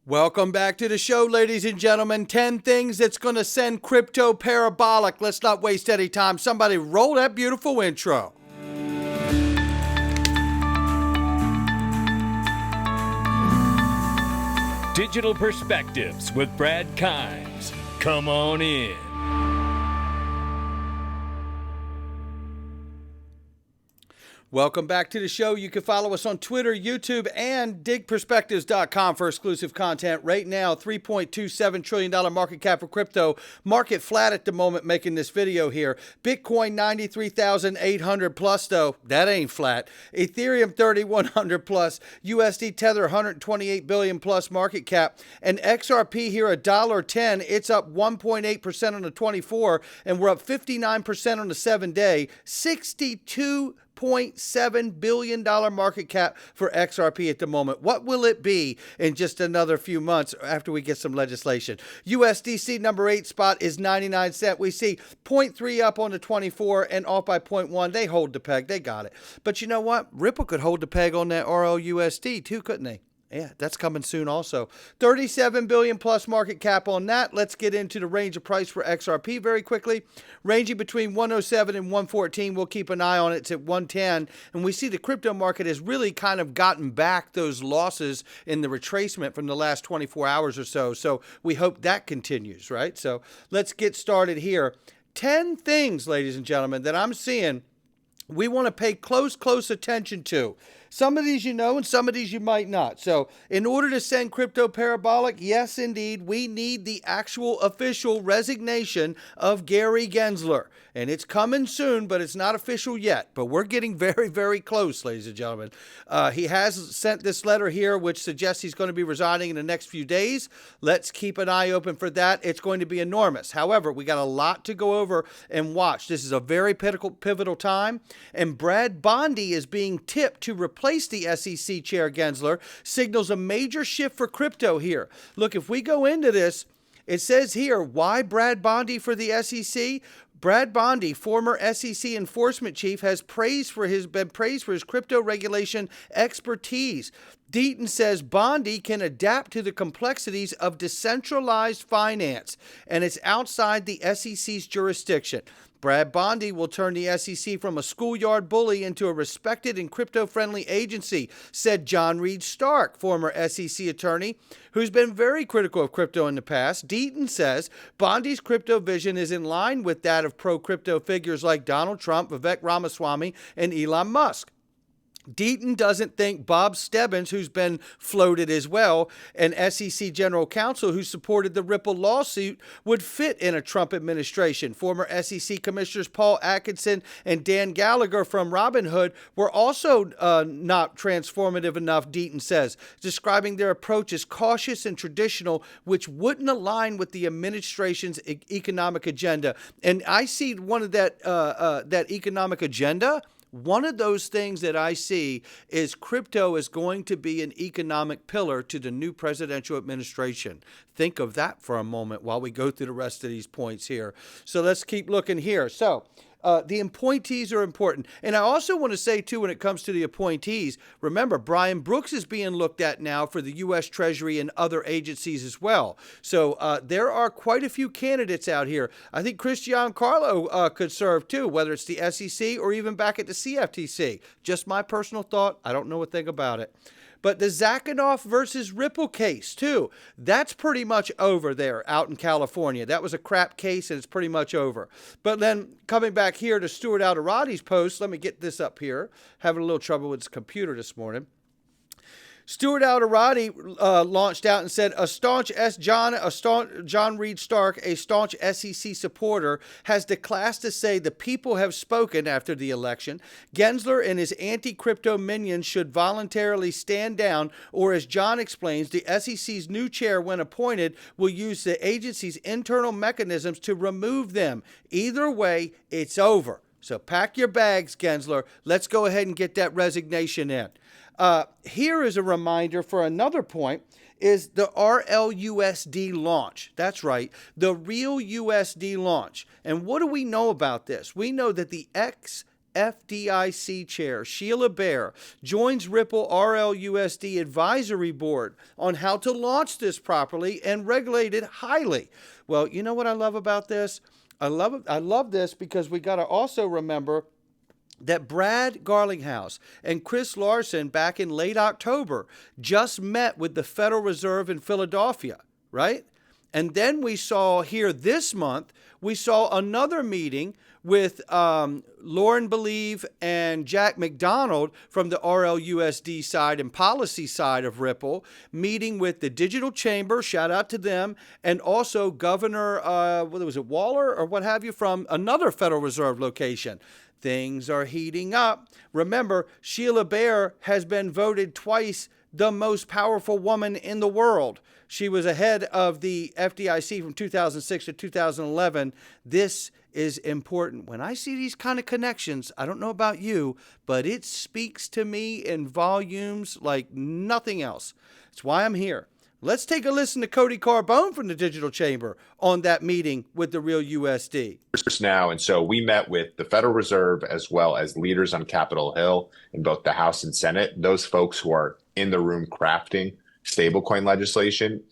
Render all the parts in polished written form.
Welcome back to the show, ladies and gentlemen. 10 things that's going to send crypto parabolic. Let's not waste any time. Somebody roll that beautiful intro. Digital Perspectives with Brad Kimes. Come on in. Welcome back to the show. You can follow us on Twitter, YouTube, and digperspectives.com for exclusive content. Right now, $3.27 trillion market cap for crypto. Market flat at the moment making this video here. Bitcoin 93,800 plus though. That ain't flat. Ethereum 3,100 plus. USD Tether 128 billion plus market cap. And XRP here $1.10. It's up 1.8% on the 24, and we're up 59% on the 7-day. 62.7 billion market cap for XRP at the moment. What will it be in just another few months after we get some legislation? USDC number 8 spot is 99 cents. We see 0.3 up on the 24 and off by 0.1. They hold the peg. They got it. But you know what? Ripple could hold the peg on that RLUSD too, couldn't they? Yeah, that's coming soon also. 37 billion plus market cap on that. Let's get into the range of price for XRP very quickly. Ranging between 107 and 114. We'll keep an eye on it. It's at 110. And we see the crypto market has really kind of gotten back those losses in the retracement from the last 24 hours or so. So we hope that continues, right? So let's get started here. 10 things, ladies and gentlemen, that I'm seeing we want to pay close attention to. Some of these you know, and some of these you might not. So in order to send crypto parabolic, yes, indeed, we need the actual official resignation of Gary Gensler. And it's coming soon, but it's not official yet. But we're getting very close, ladies and gentlemen. He has sent this letter here, which suggests he's going to be resigning in the next few days. Let's keep an eye open for that. It's going to be enormous. However, we got a lot to go over and watch. This is a very pivotal time. And Brad Bondi is being tipped to replace the SEC chair Gensler. Signals a major shift for crypto here. Look, if we go into this, it says here, why Brad Bondi for the SEC? Brad Bondi, former SEC enforcement chief, has been praised for his crypto regulation expertise. Deaton says Bondi can adapt to the complexities of decentralized finance, and it's outside the SEC's jurisdiction. Brad Bondi will turn the SEC from a schoolyard bully into a respected and crypto-friendly agency, said John Reed Stark, former SEC attorney, who's been very critical of crypto in the past. Deaton says Bondi's crypto vision is in line with that of pro-crypto figures like Donald Trump, Vivek Ramaswamy, and Elon Musk. Deaton doesn't think Bob Stebbins, who's been floated as well, an SEC general counsel who supported the Ripple lawsuit, would fit in a Trump administration. Former SEC commissioners Paul Atkinson and Dan Gallagher from Robinhood were also not transformative enough, Deaton says, describing their approach as cautious and traditional, which wouldn't align with the administration's economic agenda. And I see one of that economic agenda. One of those things that I see is crypto is going to be an economic pillar to the new presidential administration. Think of that for a moment while we go through the rest of these points here. So let's keep looking here. So the appointees are important. And I also want to say, too, when it comes to the appointees, remember, Brian Brooks is being looked at now for the U.S. Treasury and other agencies as well. So there are quite a few candidates out here. I think Cristiano Carlo could serve, too, whether it's the SEC or even back at the CFTC. Just my personal thought. I don't know a thing about it. But the Zakanoff versus Ripple case, too, that's pretty much over there out in California. That was a crap case, and it's pretty much over. But then coming back here to Stuart Alderoty's post, let me get this up here. Having a little trouble with his computer this morning. Stuart Alderoty launched out and said, John Reed Stark, a staunch SEC supporter, has declassed to say the people have spoken after the election. Gensler and his anti-crypto minions should voluntarily stand down, or as John explains, the SEC's new chair, when appointed, will use the agency's internal mechanisms to remove them. Either way, it's over. So pack your bags, Gensler. Let's go ahead and get that resignation in. Here is a reminder for another point, is the RLUSD launch. That's right, the real USD launch. And what do we know about this? We know that the FDIC Chair Sheila Bair joins Ripple RLUSD Advisory Board on how to launch this properly and regulate it highly. Well, you know what I love about this? I love this because we got to also remember that Brad Garlinghouse and Chris Larson back in late October just met with the Federal Reserve in Philadelphia, right? And then we saw here this month, we saw another meeting with Lauren Believe and Jack McDonald from the RLUSD side and policy side of Ripple, meeting with the Digital Chamber, shout out to them, and also Governor, was it Waller or what have you, from another Federal Reserve location. Things are heating up. Remember, Sheila Bair has been voted twice the most powerful woman in the world. She was ahead of the FDIC from 2006 to 2011. This is important. When I see these kind of connections, I don't know about you, but it speaks to me in volumes like nothing else. That's why I'm here. Let's take a listen to Cody Carbone from the Digital Chamber on that meeting with the real USD. Now, and so we met with the Federal Reserve as well as leaders on Capitol Hill in both the House and Senate, those folks who are in the room crafting stablecoin legislation.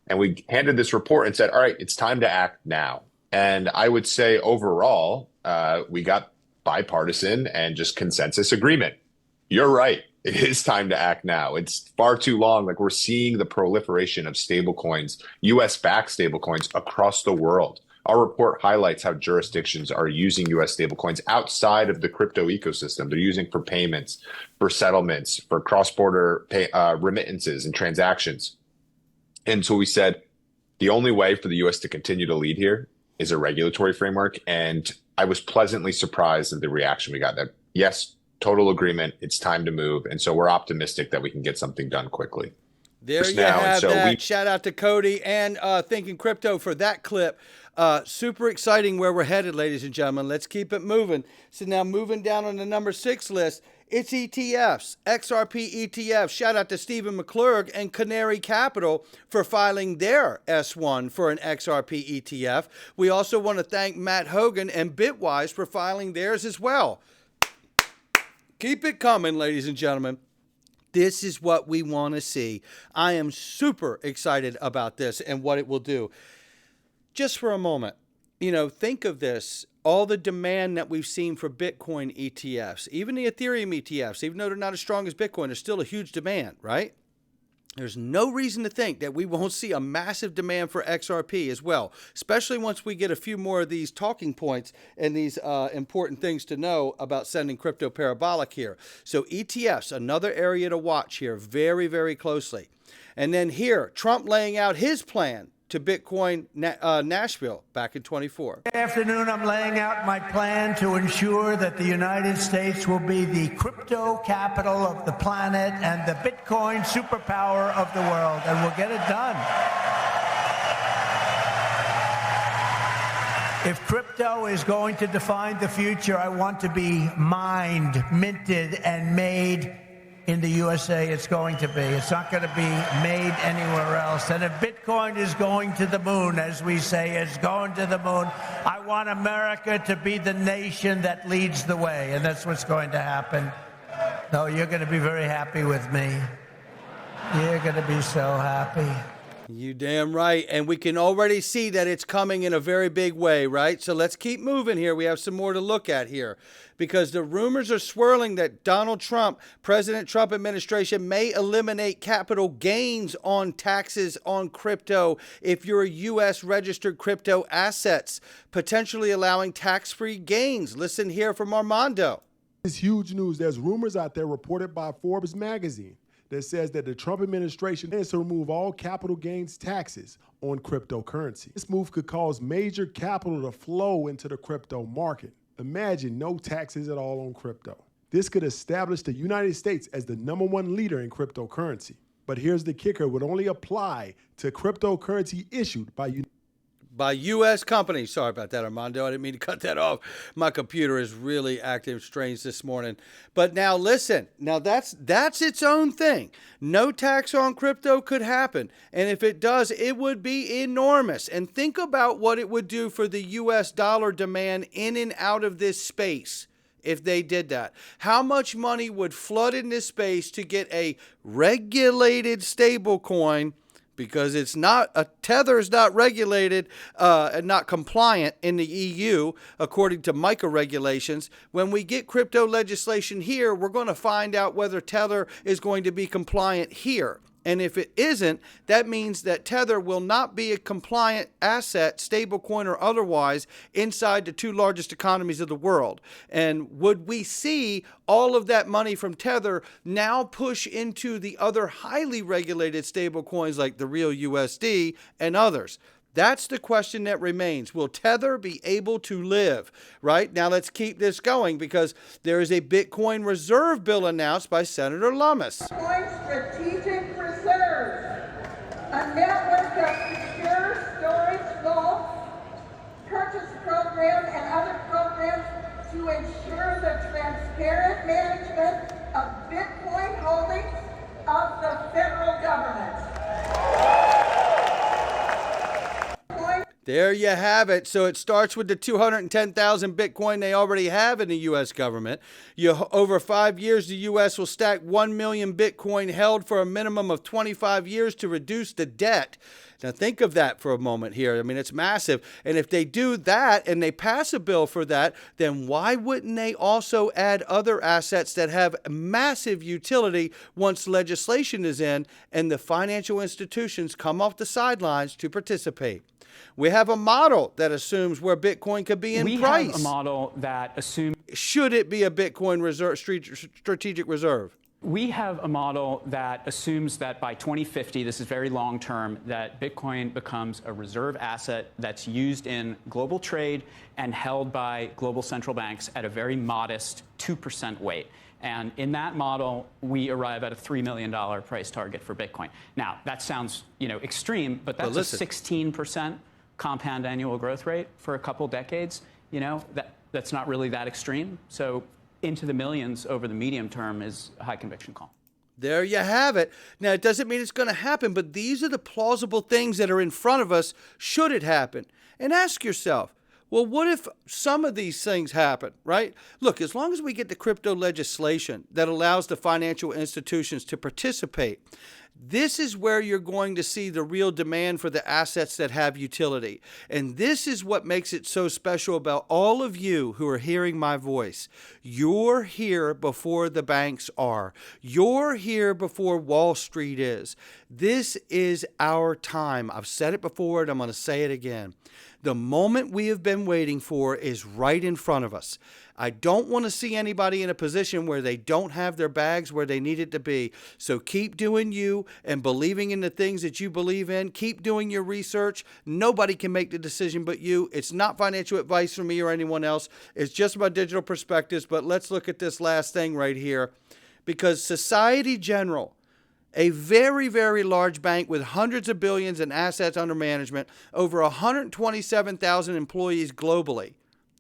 And we handed this report and said, all right, it's time to act now. And I would say overall, we got bipartisan and just consensus agreement. You're right. It is time to act now. It's far too long. Like, we're seeing the proliferation of stablecoins, US-backed stablecoins across the world. Our report highlights how jurisdictions are using US stablecoins outside of the crypto ecosystem. They're using for payments, for settlements, for cross-border remittances and transactions. And so we said, the only way for the US to continue to lead here is a regulatory framework. And I was pleasantly surprised at the reaction we got. That, yes, total agreement, it's time to move. And so we're optimistic that we can get something done quickly. There you have that. Shout out to Cody and Thinking Crypto for that clip. Super exciting where we're headed, ladies and gentlemen. Let's keep it moving. So now moving down on the number 6 list, it's ETFs, XRP ETFs. Shout out to Stephen McClurg and Canary Capital for filing their S1 for an XRP ETF. We also want to thank Matt Hogan and Bitwise for filing theirs as well. Keep it coming, ladies and gentlemen. This is what we want to see. I am super excited about this and what it will do. Just for a moment, think of this. All the demand that we've seen for Bitcoin ETFs, even the Ethereum ETFs, even though they're not as strong as Bitcoin, there's still a huge demand, right? There's no reason to think that we won't see a massive demand for XRP as well, especially once we get a few more of these talking points and these important things to know about sending crypto parabolic here. So ETFs, another area to watch here very, very closely. And then here, Trump laying out his plan to Bitcoin Nashville back in 24. Good afternoon. I'm laying out my plan to ensure that the United States will be the crypto capital of the planet and the Bitcoin superpower of the world, and we'll get it done. If crypto is going to define the future, I want to be mined, minted, and made in the USA. It's going to be. It's not going to be made anywhere else. And if Bitcoin is going to the moon, as we say, it's going to the moon, I want America to be the nation that leads the way. And that's what's going to happen. No, you're going to be very happy with me. You're going to be so happy. You damn right. And we can already see that it's coming in a very big way, right? So let's keep moving here. We have some more to look at here because the rumors are swirling that Donald Trump, President Trump administration may eliminate capital gains on taxes on crypto if you're a U.S. registered crypto assets, potentially allowing tax-free gains. Listen here from Armando. It's huge news. There's rumors out there reported by Forbes magazine that says that the Trump administration plans to remove all capital gains taxes on cryptocurrency. This move could cause major capital to flow into the crypto market. Imagine no taxes at all on crypto. This could establish the United States as the #1 leader in cryptocurrency. But here's the kicker: it would only apply to cryptocurrency issued by U.S. companies. Sorry about that, Armando. I didn't mean to cut that off. My computer is really acting strange this morning. But now listen. Now that's its own thing. No tax on crypto could happen. And if it does, it would be enormous. And think about what it would do for the U.S. dollar demand in and out of this space. if they did that? How much money would flood in this space to get a regulated stablecoin? Because it's not, a Tether is not regulated and not compliant in the EU, according to MiCA regulations. When we get crypto legislation here, we're going to find out whether Tether is going to be compliant here. And if it isn't, that means that Tether will not be a compliant asset, stablecoin or otherwise, inside the two largest economies of the world. And would we see all of that money from Tether now push into the other highly regulated stablecoins like the real USD and others? That's the question that remains. Will Tether be able to live? Right? Now let's keep this going, because there is a Bitcoin reserve bill announced by Senator Lummis. Bitcoin strategic reserves, a network of secure storage vaults, purchase program, and other programs to ensure the transparent management of Bitcoin holdings of the federal government. There you have it. So it starts with the 210,000 Bitcoin they already have in the U.S. government. Over 5 years, the U.S. will stack 1 million Bitcoin held for a minimum of 25 years to reduce the debt. Now think of that for a moment here. I mean, it's massive. And if they do that and they pass a bill for that, then why wouldn't they also add other assets that have massive utility once legislation is in and the financial institutions come off the sidelines to participate? We have a model that assumes where Bitcoin could be in price. We have a model that assumes... Should it be a Bitcoin reserve, strategic reserve? We have a model that assumes that by 2050, this is very long term, that Bitcoin becomes a reserve asset that's used in global trade and held by global central banks at a very modest 2% weight. And in that model, we arrive at a $3 million price target for Bitcoin. Now, that sounds, extreme, but that's a 16% compound annual growth rate for a couple decades. That's not really that extreme. So into the millions over the medium term is a high conviction call. There you have it. Now, it doesn't mean it's going to happen, but these are the plausible things that are in front of us should it happen. And ask yourself, well, what if some of these things happen, right? Look, as long as we get the crypto legislation that allows the financial institutions to participate, this is where you're going to see the real demand for the assets that have utility. And this is what makes it so special about all of you who are hearing my voice. You're here before the banks are. You're here before Wall Street is. This is our time. I've said it before and I'm going to say it again. The moment we have been waiting for is right in front of us. I don't want to see anybody in a position where they don't have their bags where they need it to be. So keep doing you and believing in the things that you believe in. Keep doing your research. Nobody can make the decision but you. It's not financial advice from me or anyone else. It's just about digital perspectives. But let's look at this last thing right here, because Society General, a very, very large bank with hundreds of billions in assets under management, over 127,000 employees globally.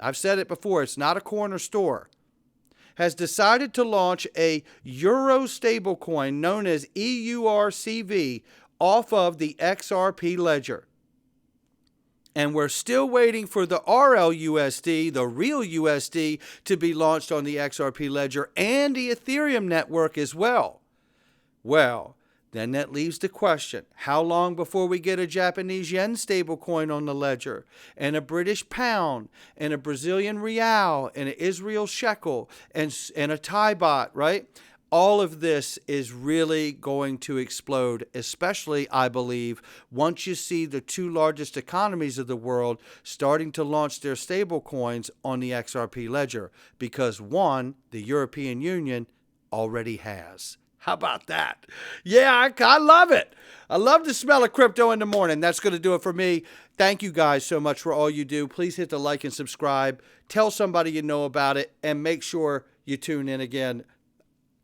I've said it before, it's not a corner store, has decided to launch a Euro stablecoin known as EURCV off of the XRP ledger. And we're still waiting for the RLUSD, the real USD, to be launched on the XRP ledger and the Ethereum network as well. Well, then that leaves the question, how long before we get a Japanese yen stablecoin on the ledger, and a British pound, and a Brazilian real, and an Israel shekel, and a Thai baht, right? All of this is really going to explode, especially, I believe, once you see the two largest economies of the world starting to launch their stablecoins on the XRP ledger, because one, the European Union, already has. How about that? Yeah, I love it. I love the smell of crypto in the morning. That's going to do it for me. Thank you guys so much for all you do. Please hit the like and subscribe. Tell somebody you know about it, and make sure you tune in again.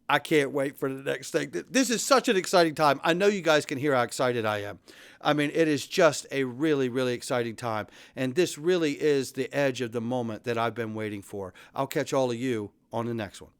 I can't wait for the next thing. This is such an exciting time. I know you guys can hear how excited I am. I mean, it is just a really, really exciting time. And this really is the edge of the moment that I've been waiting for. I'll catch all of you on the next one.